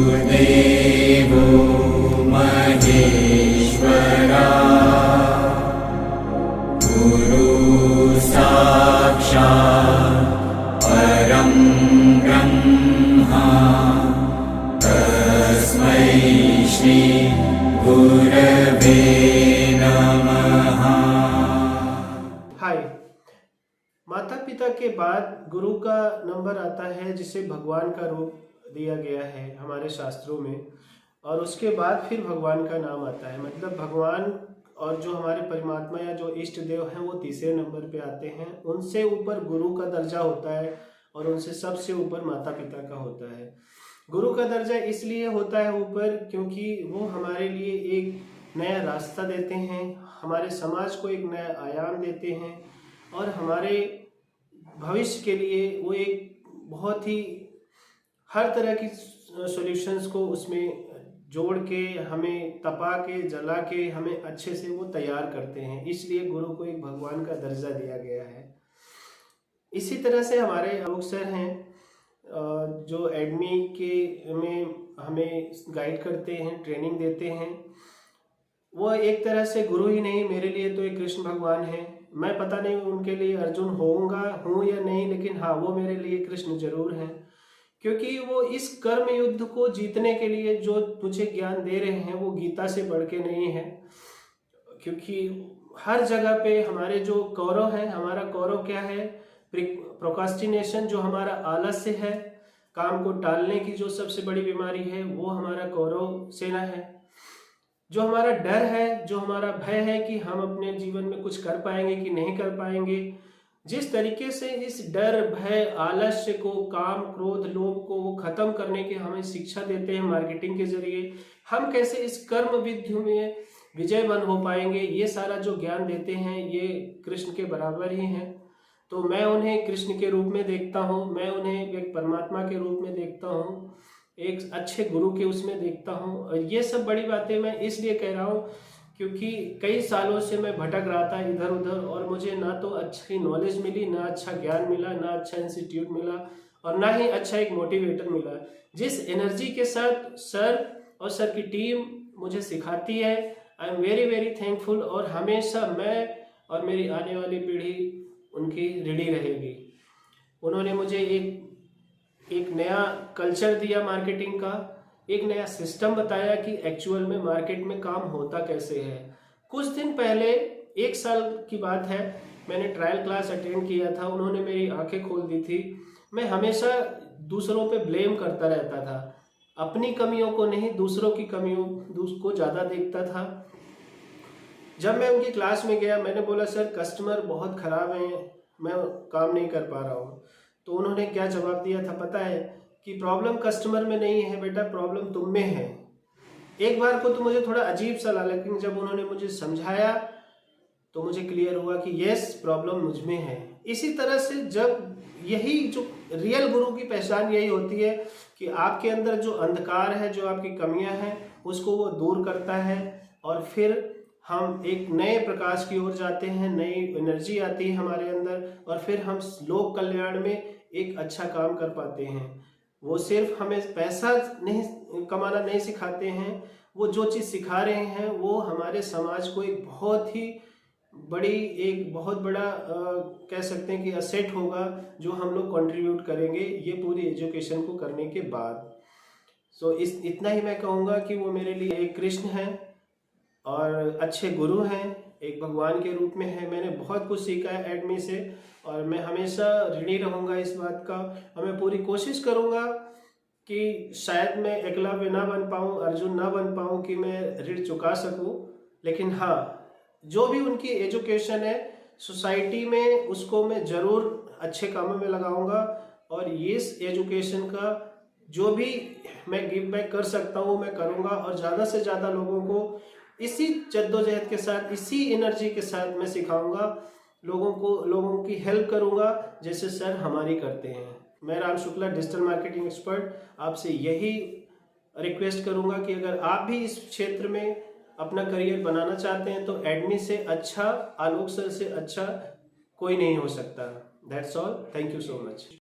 गुरुदेवो महेश्वरा गुरु साक्षात् परं ब्रह्मा तस्मै श्री गुरवे नमः। हाय, माता पिता के बाद गुरु का नंबर आता है जिसे भगवान का रूप दिया गया है हमारे शास्त्रों में, और उसके बाद फिर भगवान का नाम आता है। मतलब भगवान और जो हमारे परमात्मा या जो इष्ट देव हैं वो तीसरे नंबर पे आते हैं। उनसे ऊपर गुरु का दर्जा होता है और उनसे सबसे ऊपर माता पिता का होता है। गुरु का दर्जा इसलिए होता है ऊपर क्योंकि वो हमारे लिए एक नया रास्ता देते हैं, हमारे समाज को एक नया आयाम देते हैं और हमारे भविष्य के लिए वो एक बहुत ही हर तरह की सॉल्यूशंस को उसमें जोड़ के हमें तपा के जला के हमें अच्छे से वो तैयार करते हैं। इसलिए गुरु को एक भगवान का दर्जा दिया गया है। इसी तरह से हमारे आलोक सर हैं जो एडमी के में हमें गाइड करते हैं, ट्रेनिंग देते हैं। वो एक तरह से गुरु ही नहीं, मेरे लिए तो एक कृष्ण भगवान है। मैं पता नहीं उनके लिए अर्जुन हूँ या नहीं, लेकिन हाँ, वो मेरे लिए कृष्ण जरूर हैं, क्योंकि वो इस कर्म युद्ध को जीतने के लिए जो मुझे ज्ञान दे रहे हैं वो गीता से बढ़ के नहीं है। क्योंकि हर जगह पे हमारे जो कौरव है, हमारा कौरव क्या है? प्रोक्रास्टिनेशन, जो हमारा आलस्य है, काम को टालने की जो सबसे बड़ी बीमारी है, वो हमारा कौरव सेना है। जो हमारा डर है, जो हमारा भय है कि हम अपने जीवन में कुछ कर पाएंगे कि नहीं कर पाएंगे, जिस तरीके से इस डर, भय, आलस्य को, काम, क्रोध, लोभ को वो खत्म करने की हमें शिक्षा देते हैं मार्केटिंग के जरिए, हम कैसे इस कर्म विद्या में विजयवान हो पाएंगे, ये सारा जो ज्ञान देते हैं ये कृष्ण के बराबर ही हैं। तो मैं उन्हें कृष्ण के रूप में देखता हूँ, मैं उन्हें एक परमात्मा के रूप में देखता हूँ, एक अच्छे गुरु के उसमें देखता हूँ। और ये सब बड़ी बातें मैं इसलिए कह रहा हूँ क्योंकि कई सालों से मैं भटक रहा था इधर उधर, और मुझे ना तो अच्छी नॉलेज मिली, ना अच्छा ज्ञान मिला, ना अच्छा इंस्टीट्यूट मिला, और ना ही अच्छा एक मोटिवेटर मिला। जिस एनर्जी के साथ सर और सर की टीम मुझे सिखाती है, I am very very thankful, और हमेशा मैं और मेरी आने वाली पीढ़ी उनकी ऋणी रहेगी। उन्होंने मुझे एक नया कल्चर दिया मार्केटिंग का, एक नया सिस्टम बताया कि एक्चुअल में मार्केट में काम होता कैसे है। कुछ दिन पहले, 1 साल की बात है, मैंने ट्रायल क्लास अटेंड किया था। उन्होंने मेरी आंखें खोल दी थी। मैं हमेशा दूसरों पे ब्लेम करता रहता था, अपनी कमियों को नहीं, दूसरों की कमियों को ज़्यादा देखता था। जब मैं उनकी क्लास में गया, मैंने बोला सर कस्टमर बहुत ख़राब हैं, मैं काम नहीं कर पा रहा हूँ। तो उन्होंने क्या जवाब दिया था पता है? कि प्रॉब्लम कस्टमर में नहीं है बेटा, प्रॉब्लम तुम में है। एक बार को तो मुझे थोड़ा अजीब सा लगा, लेकिन जब उन्होंने मुझे समझाया तो मुझे क्लियर हुआ कि यस, प्रॉब्लम मुझ में है। इसी तरह से जब यही जो रियल गुरु की पहचान यही होती है कि आपके अंदर जो अंधकार है, जो आपकी कमियां हैं, उसको वो दूर करता है, और फिर हम एक नए प्रकाश की ओर जाते हैं, नई एनर्जी आती है हमारे अंदर, और फिर हम लोक कल्याण में एक अच्छा काम कर पाते हैं। वो सिर्फ हमें पैसा नहीं कमाना नहीं सिखाते हैं, वो जो चीज़ सिखा रहे हैं वो हमारे समाज को एक बहुत ही बड़ी, एक बहुत बड़ा कह सकते हैं कि असेट होगा जो हम लोग कंट्रीब्यूट करेंगे ये पूरी एजुकेशन को करने के बाद। सो इतना ही मैं कहूँगा कि वो मेरे लिए एक कृष्ण हैं और अच्छे गुरु हैं, एक भगवान के रूप में है। मैंने बहुत कुछ सीखा है एडमी से, और मैं हमेशा ऋणी रहूँगा इस बात का, और मैं पूरी कोशिश करूँगा कि शायद मैं एकलव्य ना बन पाऊँ, अर्जुन ना बन पाऊँ कि मैं ऋण चुका सकूँ, लेकिन हाँ, जो भी उनकी एजुकेशन है सोसाइटी में, उसको मैं ज़रूर अच्छे कामों में लगाऊँगा, और इस एजुकेशन का जो भी मैं गिव बैक कर सकता हूँ मैं करूँगा, और ज़्यादा से ज़्यादा लोगों को इसी जद्दोजहद के साथ, इसी एनर्जी के साथ मैं सिखाऊंगा, लोगों की हेल्प करूंगा जैसे सर हमारी करते हैं। मैं Ram Shukla, digital marketing expert, आपसे यही रिक्वेस्ट करूंगा कि अगर आप भी इस क्षेत्र में अपना करियर बनाना चाहते हैं तो एडमी से अच्छा, आलोक सर से अच्छा कोई नहीं हो सकता। That's all, thank you so much.